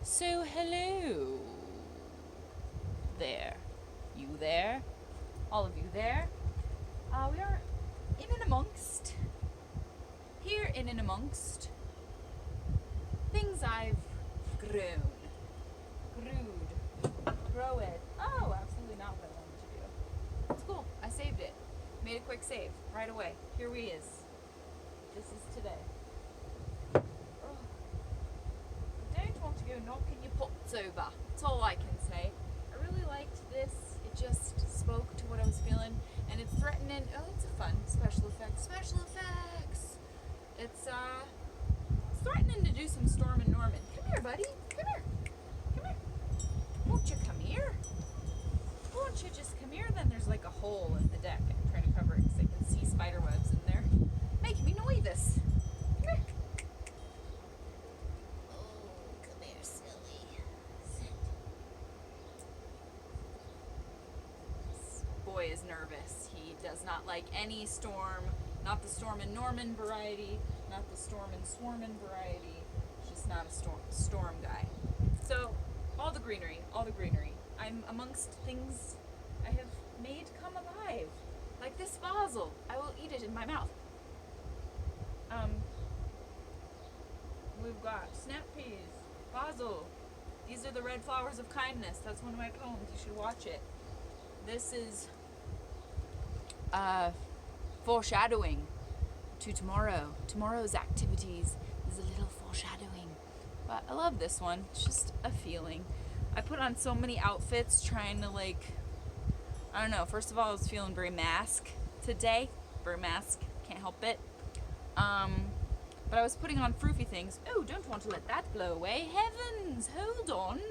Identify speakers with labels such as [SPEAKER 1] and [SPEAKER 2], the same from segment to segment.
[SPEAKER 1] So hello there. You there? All of you there? We are in and amongst things I've growed. Grow it. Oh, absolutely not what I wanted to do. It's cool. I saved it. Made a quick save right away. Here we is. This is today. Oh. I don't want to go knocking your pots over. That's all I can say. I really liked this. It just spoke to what I was feeling, and it's threatening. Oh, it's a fun special effects. It's threatening to do some Storm and Norman. Come here, buddy. Come here. Won't you come here? Won't you just come here? Then there's like a hole in the deck. I'm trying to cover it because I can see spider webs in there. Making me nervous. Come here. Oh, come here, silly. Sit. This boy is nervous. He does not like any storm. Not the Storm and Norman variety. Not the Storm and Swarmin' variety. Just not a storm guy. So, all the greenery. I'm amongst things I have made come alive. Like this basil. I will eat it in my mouth. We've got snap peas, basil. These are the red flowers of kindness. That's one of my poems. You should watch it. This is foreshadowing to tomorrow's activities. There's a little foreshadowing, but I love this one. It's just a feeling. I put on so many outfits trying to I don't know. First of all, I was feeling very mask today. Can't help it. But I was putting on froofy things. Oh, don't want to let that blow away. Heavens, hold on.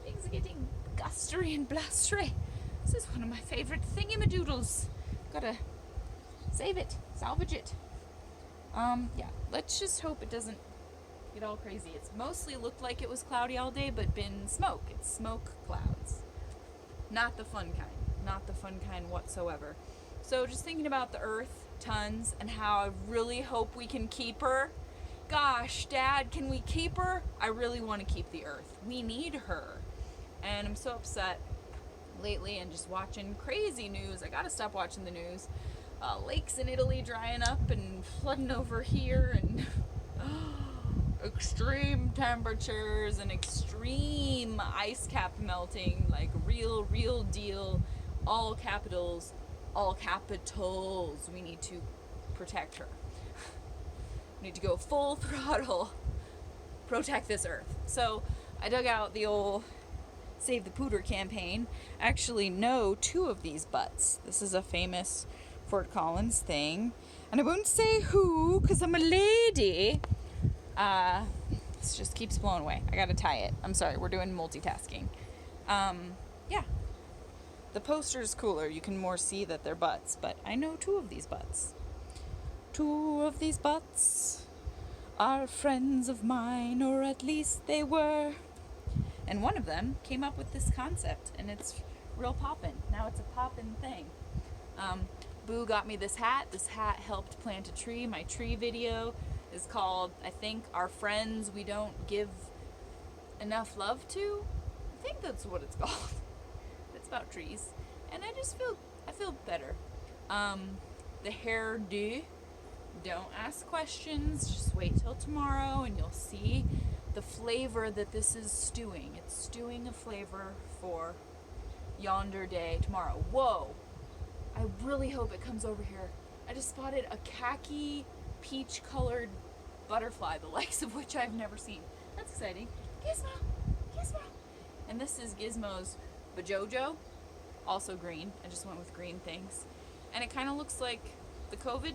[SPEAKER 1] Things are getting gustery and blustery. This is one of my favorite thingamadoodles. Gotta save it, salvage it. Yeah, let's just hope it doesn't get all crazy. It's mostly looked like it was cloudy all day, but been smoke. It's smoke clouds. Not the fun kind whatsoever. So just thinking about the earth, tons, and how I really hope we can keep her. Gosh, Dad, can we keep her? I really want to keep the earth. We need her. And I'm so upset lately and just watching crazy news. I gotta stop watching the news. Lakes in Italy drying up and flooding over here, and extreme temperatures and extreme ice cap melting, like real deal, all capitals. We need to protect her. We need to go full throttle, protect this earth. So I dug out the old Save the Pooter campaign. I actually know two of these butts. This is a famous Fort Collins thing, and I won't say who because I'm a lady. This just keeps blowing away. I gotta tie it. I'm sorry, we're doing multitasking. Yeah. The poster's cooler. You can more see that they're butts, but I know two of these butts. Two of these butts are friends of mine, or at least they were. And one of them came up with this concept, and it's real poppin'. Now it's a poppin' thing. Boo got me this hat. This hat helped plant a tree. My tree video is called, I think, Our Friends We Don't Give Enough Love To. I think that's what it's called. It's about trees. And I feel better. The hairdo. Don't ask questions. Just wait till tomorrow and you'll see the flavor that this is stewing. It's stewing a flavor for yonder day tomorrow. Whoa! I really hope it comes over here. I just spotted a khaki peach colored butterfly, the likes of which I've never seen. That's exciting. Gizmo! And this is Gizmo's Bajojo, also green. I just went with green things. And it kind of looks like the COVID,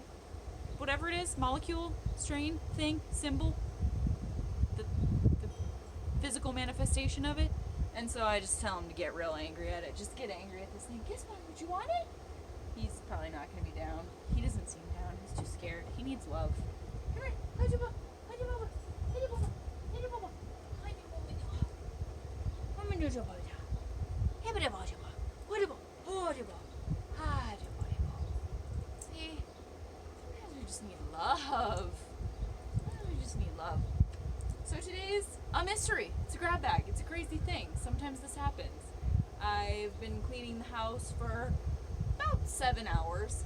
[SPEAKER 1] whatever it is, molecule, strain, thing, symbol, the physical manifestation of it. And so I just tell him to get real angry at it. Just get angry at this thing. Gizmo, would you want it? He's probably not going to be down. He doesn't seem down. He's too scared. He needs love. Come here. Hide your baba. Hide your baba. Hide your baba. Hide your baba. Hide your baba. Come and do your baba. Hide your baba. Hide your baba. Hide your baba. Hide your baba. See? Sometimes we just need love. So today's A mystery. It's a grab bag. It's a crazy thing. Sometimes this happens. I've been cleaning the house for about 7 hours.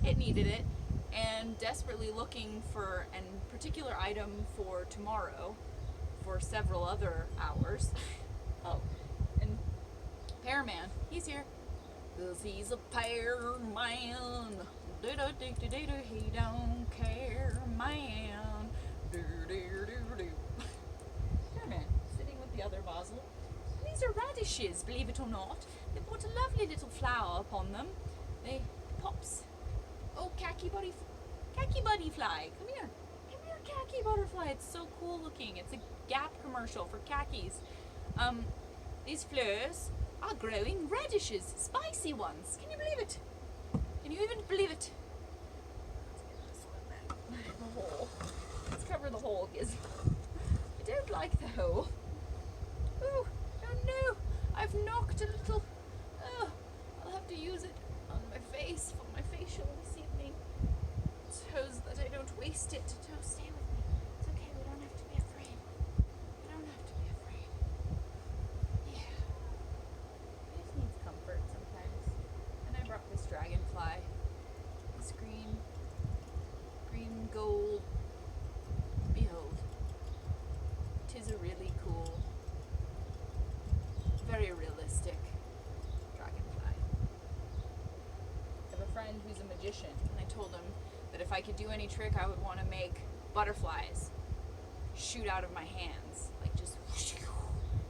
[SPEAKER 1] It needed it. And desperately looking for a particular item for tomorrow for several other hours. Oh, and Pearman, he's here. 'Cause he's a pearman. He don't care, man. Pearman, sitting with the other basil. And these are radishes, believe it or not. They've got a lovely little flower upon them. They pops. Oh, khaki buddy fly, come here, khaki butterfly. It's so cool looking. It's a Gap commercial for khakis. These flowers are growing radishes, spicy ones. Can you believe it? Can you even believe it? The hole. Let's cover the hole, Giz. I don't like the hole. Ooh, oh no! I've knocked a little. Oh, I'll have to use it on my face for my facial this evening. So that I don't waste it. Don't stay with me. It's okay. We don't have to be afraid. We don't have to be afraid. Yeah. It just needs comfort sometimes. And I brought this dragonfly. This green gold. Behold. 'Tis a really cool, very realistic dragonfly. I have a friend who's a magician, and I told him that if I could do any trick, I would want to make butterflies shoot out of my hands, like just whoosh.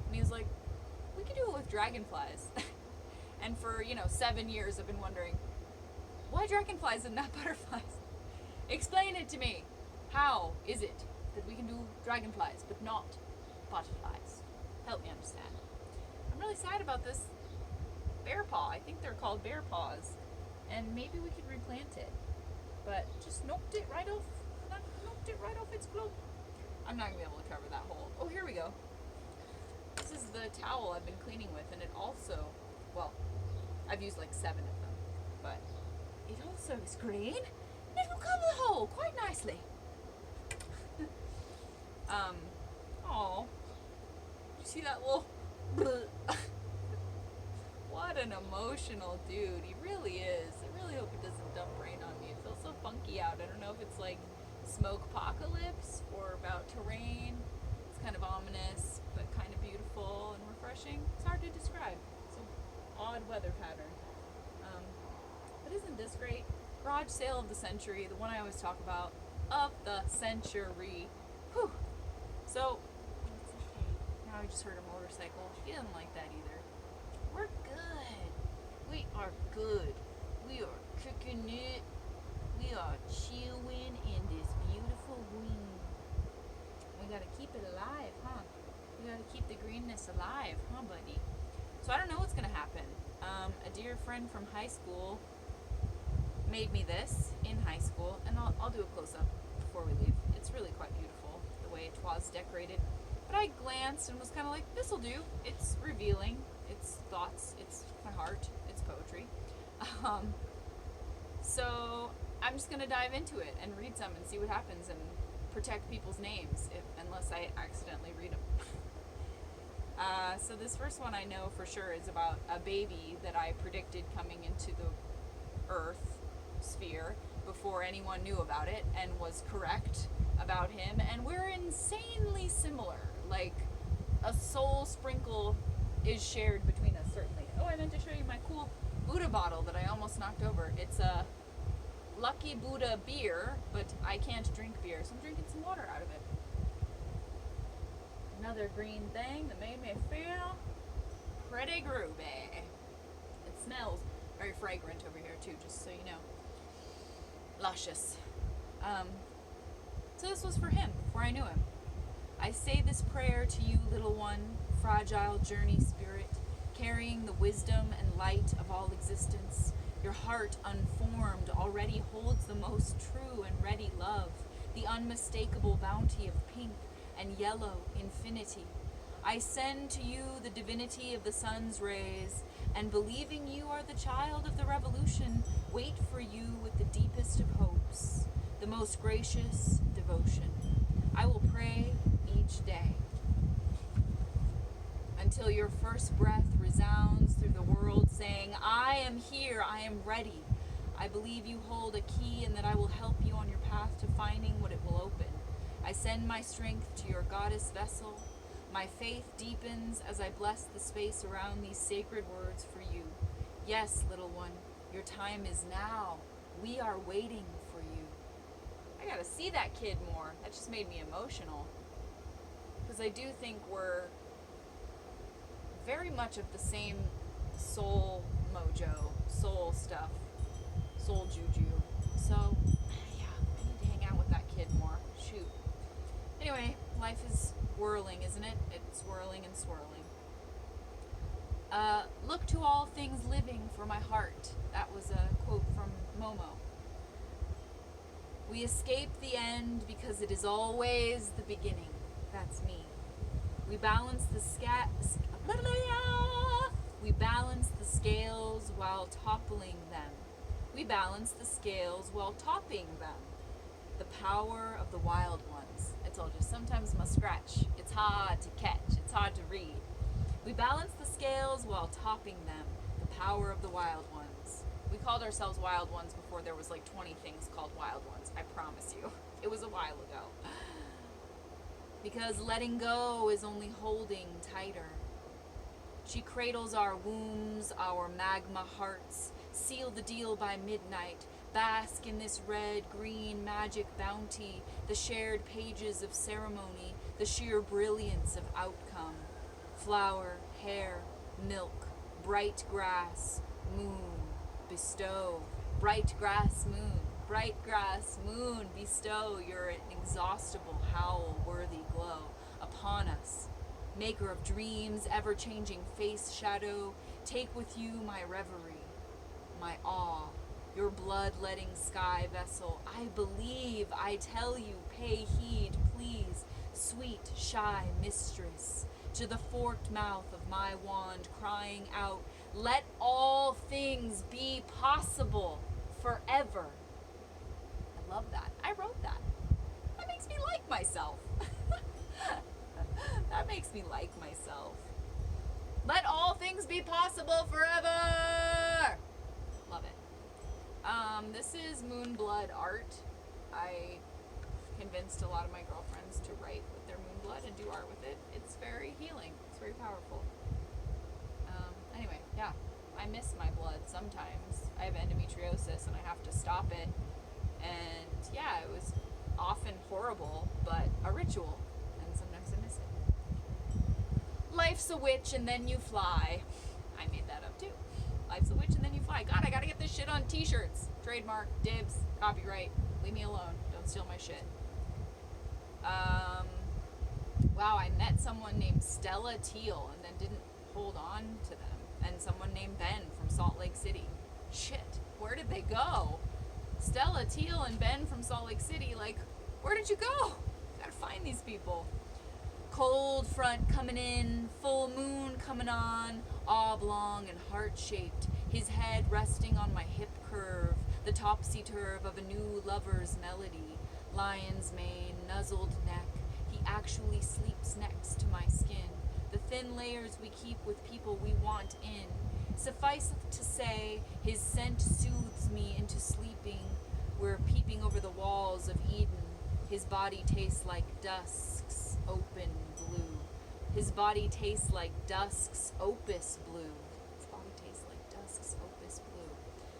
[SPEAKER 1] And he was like, we could do it with dragonflies. And for 7 years I've been wondering, why dragonflies and not butterflies? Explain it to me. How is it that we can do dragonflies but not butterflies? Help me understand. I'm really sad about this bear paw. I think they're called bear paws, and maybe we could replant it. But just knocked it right off its globe. I'm not gonna be able to cover that hole. Oh, here we go. This is the towel I've been cleaning with, and it also, well, I've used like 7 of them, but it also is green. And it will cover the hole quite nicely. Oh, you see that little? What an emotional dude. He really is. I really hope it doesn't dump rain on me. It feels so funky out. I don't know if it's like smoke apocalypse or about to rain. It's kind of ominous, but kind of beautiful and refreshing. It's hard to describe. It's an odd weather pattern. But isn't this great? Garage sale of the century, the one I always talk about, of the century. Whew. So, now I just heard a motorcycle. She doesn't like that either. We're good. We are good. We are cooking it. We are chewing in this beautiful green. We gotta keep it alive, huh? We gotta keep the greenness alive, huh, buddy? So I don't know what's gonna happen. A dear friend from high school made me this in high school, and I'll do a close-up before we leave. It's really quite beautiful, the way it was decorated. But I glanced and was kind of like, this'll do. It's revealing. It's thoughts. It's my heart. It's poetry. So I'm just going to dive into it and read some and see what happens and protect people's names unless I accidentally read them. So this first one I know for sure is about a baby that I predicted coming into the earth sphere before anyone knew about it, and was correct about him, and we're insanely similar. Like, a soul sprinkle is shared between us, certainly. Oh, I meant to show you my cool Buddha bottle that I almost knocked over. It's a Lucky Buddha beer, but I can't drink beer, so I'm drinking some water out of it. Another green thing that made me feel pretty groovy. It smells very fragrant over here too, just so you know. Luscious. So this was for him, before I knew him. I say this prayer to you, little one, fragile journey spirit, carrying the wisdom and light of all existence. Your heart, unformed, already holds the most true and ready love, the unmistakable bounty of pink and yellow infinity. I send to you the divinity of the sun's rays, and believing you are the child of the revolution, wait for you with the deepest of hopes, the most gracious devotion. I will pray each day. until your first breath resounds through the world saying, I am here, I am ready. I believe you hold a key and that I will help you on your path to finding what it will open. I send my strength to your goddess vessel. My faith deepens as I bless the space around these sacred words for you. Yes, little one, your time is now. We are waiting for you. I gotta see that kid more. That just made me emotional. Because I do think we're very much of the same soul mojo, soul stuff, soul juju. So, yeah, I need to hang out with that kid more. Shoot. Anyway, life is whirling, isn't it? It's swirling and swirling. Look to all things living for my heart. That was a quote from Momo. We escape the end because it is always the beginning. That's me. We balance the We balance the scales while toppling them. We balance the scales while topping them. The power of the wild ones. I told you, sometimes my scratch. It's hard to catch. It's hard to read. We balance the scales while topping them. The power of the wild ones. We called ourselves wild ones before there was like 20 things called wild ones. I promise you. It was a while ago. Because letting go is only holding tighter. She cradles our wombs, our magma hearts. Seal the deal by midnight. Bask in this red, green magic bounty. The shared pages of ceremony. The sheer brilliance of outcome. Flower, hair, milk, bright grass, moon, bestow. Bright grass, moon, bestow your inexhaustible howl-worthy glow upon us. Maker of dreams, ever-changing face shadow, take with you my reverie, my awe, your blood-letting sky vessel. I believe, I tell you, pay heed, please, sweet, shy mistress, to the forked mouth of my wand, crying out, let all things be possible forever. I love that. I wrote that. That makes me like myself. That makes me like myself. Let all things be possible forever. Love it. This is Moonblood art. I convinced a lot of my girlfriends to write with their moonblood and do art with it. It's very healing. It's very powerful. Anyway, yeah. I miss my blood sometimes. I have endometriosis and I have to stop it. And yeah, it was often horrible, but a ritual. And sometimes I miss it. Life's a witch and then you fly. I made that up too. Life's a witch and then you fly. God, I gotta get this shit on t-shirts. Trademark, dibs, copyright. Leave me alone. Don't steal my shit. Wow, I met someone named Stella Teal and then didn't hold on to them. And someone named Ben from Salt Lake City. Shit, where did they go? Stella Teal and Ben from Salt Lake City, like, where did you go? Gotta find these people. Cold front coming in, full moon coming on, oblong and heart-shaped, his head resting on my hip curve, the topsy-turv of a new lover's melody, lion's mane, nuzzled neck, he actually sleeps next to my skin, the thin layers we keep with people we want in. Suffice it to say, his scent soothes me into sleeping. We're peeping over the walls of Eden. His body tastes like Dusk's open blue. His body tastes like Dusk's Opus blue. His body tastes like Dusk's Opus blue.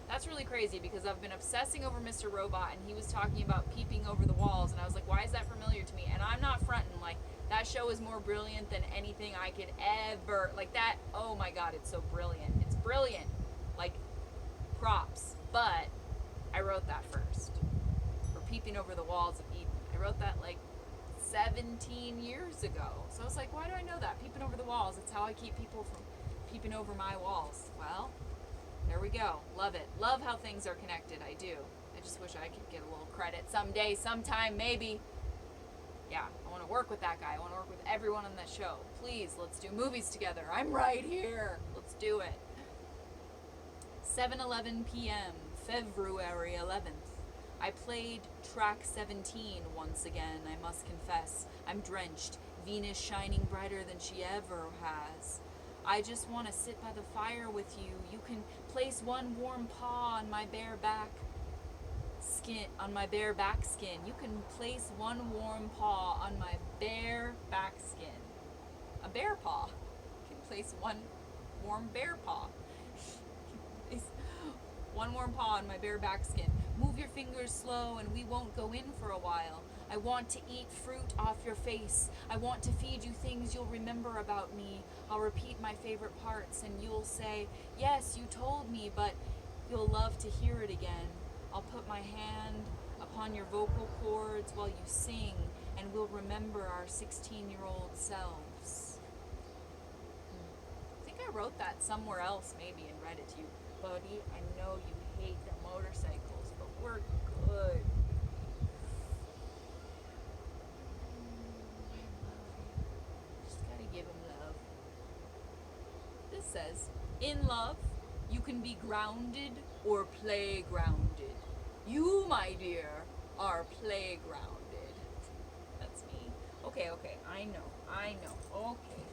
[SPEAKER 1] That's really crazy because I've been obsessing over Mr. Robot and he was talking about peeping over the walls and I was like, why is that familiar to me? And I'm not fronting, like, that show is more brilliant than anything I could ever, like that, oh my god, it's so brilliant. It's brilliant. Like, props. But I wrote that first. For peeping over the walls of Eden. I wrote that like 17 years ago. So I was like, why do I know that? Peeping over the walls. It's how I keep people from peeping over my walls. Well, there we go. Love it. Love how things are connected. I do. I just wish I could get a little credit someday, sometime, maybe. Yeah, I want to work with that guy. I want to work with everyone on that show. Please, let's do movies together. I'm right here. Let's do it. 7:11 p.m., February 11th. I played track 17 once again, I must confess. I'm drenched, Venus shining brighter than she ever has. I just want to sit by the fire with you. You can place one warm paw on my bare back skin. You can place one warm paw on my bare back skin. A bear paw. You can place one warm bear paw. One warm paw on my bare back skin. Move your fingers slow and we won't go in for a while. I want to eat fruit off your face. I want to feed you things you'll remember about me. I'll repeat my favorite parts and you'll say, yes, you told me, but you'll love to hear it again. I'll put my hand upon your vocal cords while you sing and we'll remember our 16-year-old selves. I think I wrote that somewhere else maybe and read it to you. Buddy, I know you hate the motorcycles, but we're good. I love you. Just gotta give him love. This says, in love, you can be grounded or playgrounded. You, my dear, are playgrounded. That's me. Okay, I know. Okay,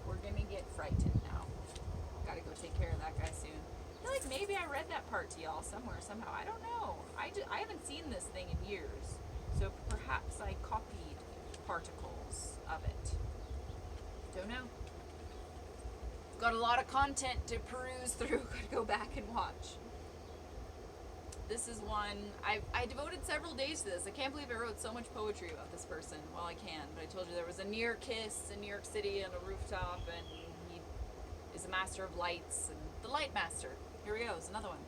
[SPEAKER 1] we're gonna get frightened now. Gotta go take care of that guy soon. I feel like maybe I read that part to y'all somewhere, somehow. I don't know. I haven't seen this thing in years. So perhaps I copied particles of it. Don't know. Got a lot of content to peruse through. Gotta go back and watch. This is one, I devoted several days to this. I can't believe I wrote so much poetry about this person. Well, I can, but I told you there was a near kiss in New York City on a rooftop, and he is a master of lights, and the light master. Here he goes, another one.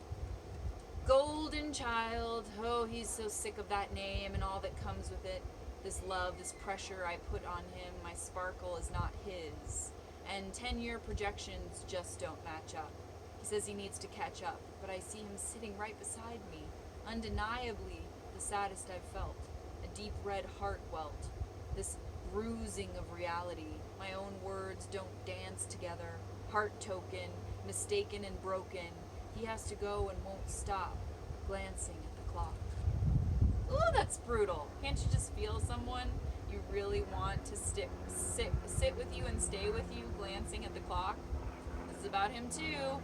[SPEAKER 1] Golden child, oh, he's so sick of that name and all that comes with it. This love, this pressure I put on him, my sparkle is not his. And 10-year projections just don't match up. He says he needs to catch up, but I see him sitting right beside me. Undeniably, the saddest I've felt. A deep red heart welt. This bruising of reality. My own words don't dance together. Heart token, mistaken and broken. He has to go and won't stop, glancing at the clock. Ooh, that's brutal. Can't you just feel someone you really want to sit with you and stay with you, glancing at the clock? This is about him too.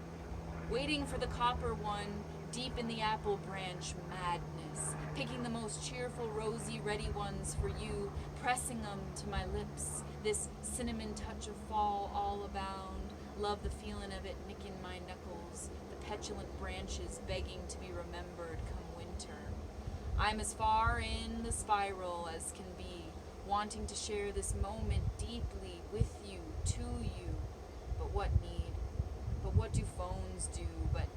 [SPEAKER 1] Waiting for the copper one, deep in the apple branch madness. Picking the most cheerful, rosy, ready ones for you, pressing them to my lips. This cinnamon touch of fall all abound. Love the feeling of it nicking my knuckles. The petulant branches begging to be remembered come winter. I'm as far in the spiral as can be, wanting to share this moment deeply with you, to you. But what need? But what do phones do but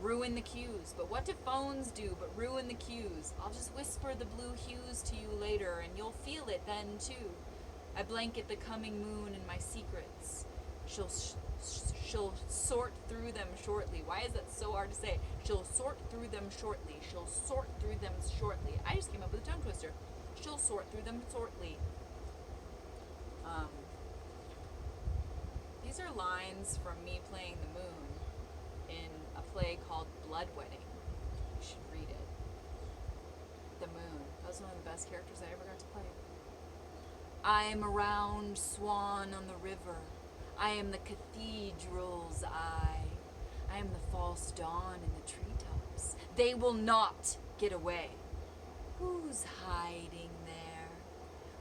[SPEAKER 1] ruin the cues? But what do phones do but ruin the cues? I'll just whisper the blue hues to you later, and you'll feel it then too. I blanket the coming moon in my secrets. She'll sort through them shortly. Why is that so hard to say? She'll sort through them shortly. She'll sort through them shortly. I just came up with a tongue twister. She'll sort through them shortly. These are lines from me playing the moon in a play called Blood Wedding. You should read it. The moon. That was one of the best characters I ever got to play. I am a round swan on the river. I am the cathedral's eye. I am the false dawn in the treetops. They will not get away. Who's hiding there?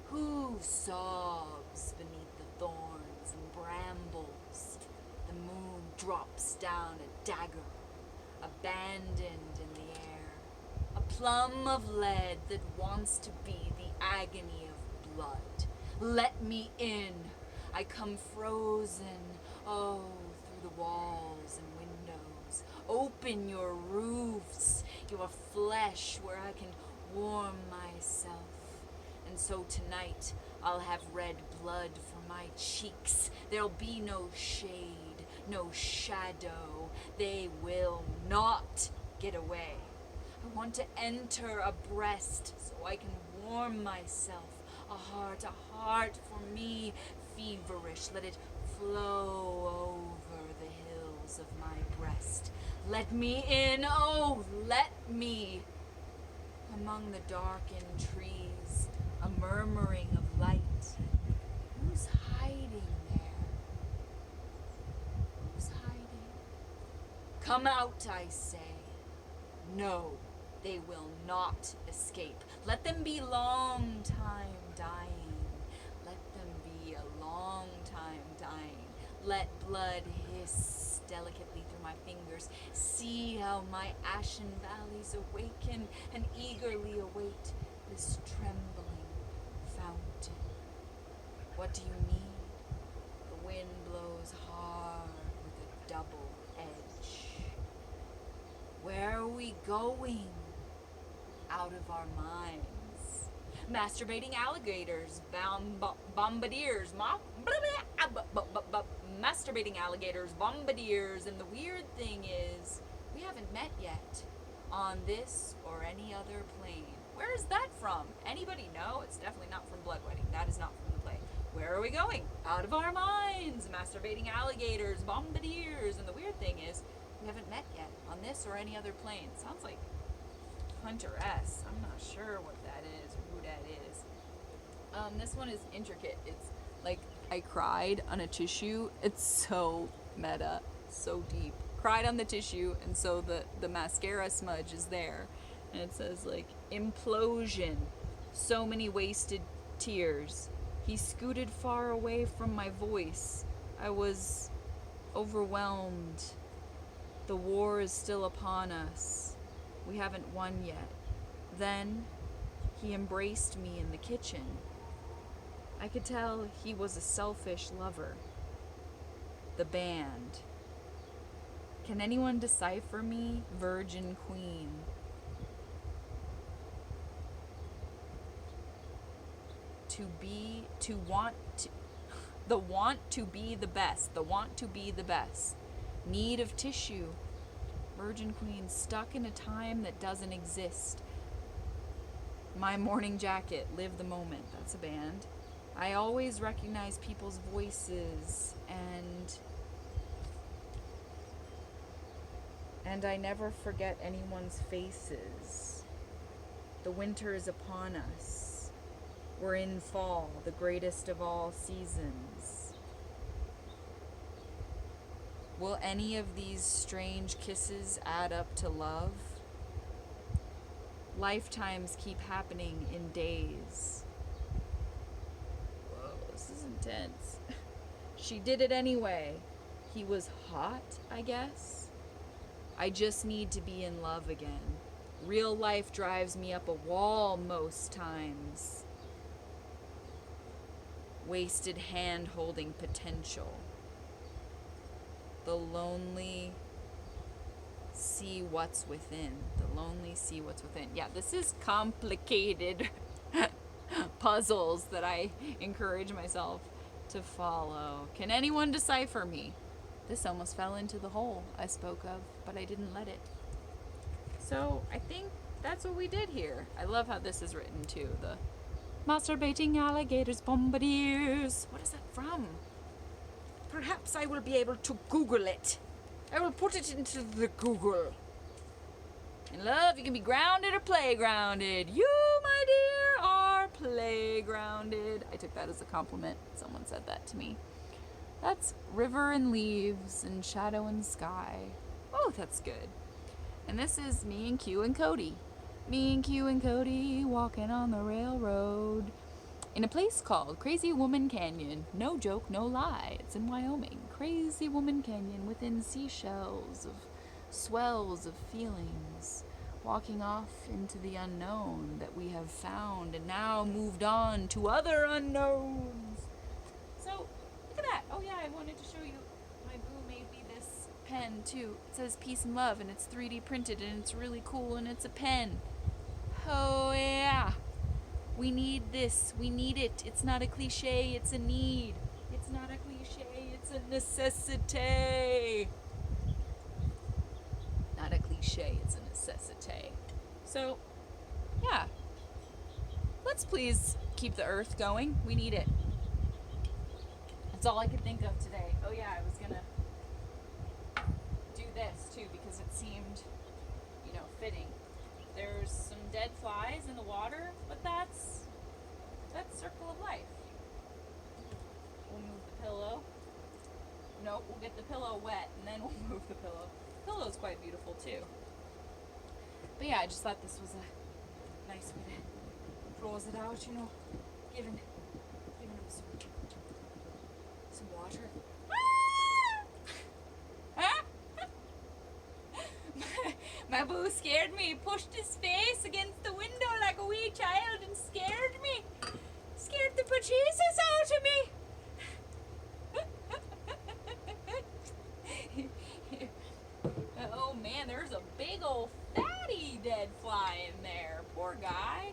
[SPEAKER 1] Who sobs beneath the thorns and brambles? The moon drops down a dagger, abandoned in the air. A plum of lead that wants to be the agony of blood. Let me in. I come frozen, oh, through the walls and windows. Open your roofs, your flesh where I can warm myself. And so tonight I'll have red blood for my cheeks. There'll be no shade, no shadow. They will not get away. I want to enter a breast so I can warm myself. A heart for me, feverish. Let it flow over the hills of my breast. Let me in, oh, let me. Among the darkened trees, a murmuring of light. Who's hiding there? Who's hiding? Come out, I say. No, they will not escape. Let them be long time dying. Let them be a long time dying. Let blood hiss delicately through my fingers. See how my ashen valleys awaken and eagerly await this trembling fountain. What do you need? The wind blows hard with a double edge. Where are we going? Out of our minds. Masturbating alligators, bombardiers, masturbating alligators, bombardiers, and the weird thing is, we haven't met yet on this or any other plane. Where is that from? Anybody know? It's definitely not from Blood Wedding. That is not from the play. Where are we going? Out of our minds. Masturbating alligators, bombardiers, and the weird thing is, we haven't met yet on this or any other plane. Sounds like Hunter S. I'm not sure what that is or who that is. This one is intricate. It's like I cried on a tissue. It's so meta, so deep. Cried on the tissue, and so the mascara smudge is there. And it says like, implosion, so many wasted tears. He scooted far away from my voice. I was overwhelmed. The war is still upon us. We haven't won yet. Then he embraced me in the kitchen. I could tell he was a selfish lover. The band. Can anyone decipher me, Virgin Queen? The want to be the best. The want to be the best. Need of tissue. Virgin Queen, stuck in a time that doesn't exist. My morning jacket, live the moment. That's a band. I always recognize people's voices, and I never forget anyone's faces. The winter is upon us. We're in fall, the greatest of all seasons. Will any of these strange kisses add up to love? Lifetimes keep happening in days. Whoa, this is intense. She did it anyway. He was hot, I guess. I just need to be in love again. Real life drives me up a wall most times. Wasted hand-holding potential. The lonely see what's within. The lonely see what's within. Yeah, this is complicated puzzles that I encourage myself to follow. Can anyone decipher me? This almost fell into the hole I spoke of, but I didn't let it. So I think that's what we did here. I love how this is written too. The masturbating alligators, bombardiers. What is that from? Perhaps I will be able to Google it. I will put it into the Google. In love, you can be grounded or playgrounded. You, my dear, are playgrounded. I took that as a compliment. Someone said that to me. That's river and leaves and shadow and sky. Oh, that's good. And this is me and Q and Cody. Me and Q and Cody walking on the railroad in a place called Crazy Woman Canyon. No joke, no lie. It's in Wyoming. Crazy Woman Canyon within seashells of swells of feelings. Walking off into the unknown that we have found and now moved on to other unknowns. So, look at that. Oh yeah, I wanted to show you. My boo made me this pen too. It says peace and love and it's 3D printed and it's really cool and it's a pen. Oh yeah. We need this. We need it. It's not a cliche. It's a need. It's not a cliche. It's a necessity. Not a cliche. It's a necessity. So, yeah. Let's please keep the earth going. We need it. That's all I could think of today. Oh yeah, I was gonna do this too because it seemed, fitting. There's some dead flies in the water, but that's we'll get the pillow wet, and then we'll move the pillow. The pillow's quite beautiful too. But yeah, I just thought this was a nice way to close it out, you know, giving him some water. My boo scared me. He pushed his face against the window like a wee child and scared me. Scared the bejesus out of me. Oh man, there's a big old fatty dead fly in there. Poor guy.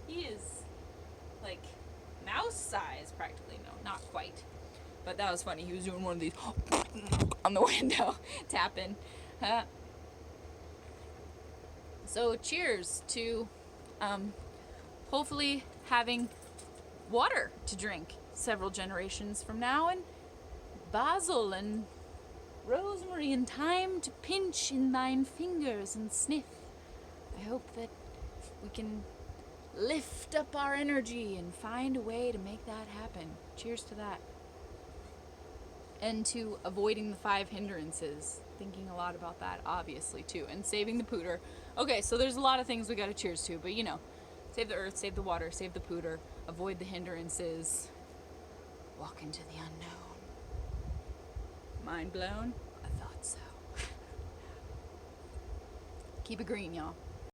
[SPEAKER 1] He is like mouse size practically. No, not quite. But that was funny. He was doing one of these on the window, tapping. So cheers to hopefully having water to drink several generations from now, and basil and rosemary and thyme to pinch in thine fingers and sniff. I hope that we can lift up our energy and find a way to make that happen. Cheers to that. And to avoiding the 5 hindrances. Thinking a lot about that, obviously, too. And saving the pooter. Okay, so there's a lot of things we gotta cheers to, but you know, save the earth, save the water, save the pooter, avoid the hindrances, walk into the unknown. Mind blown? I thought so. Keep it green, y'all.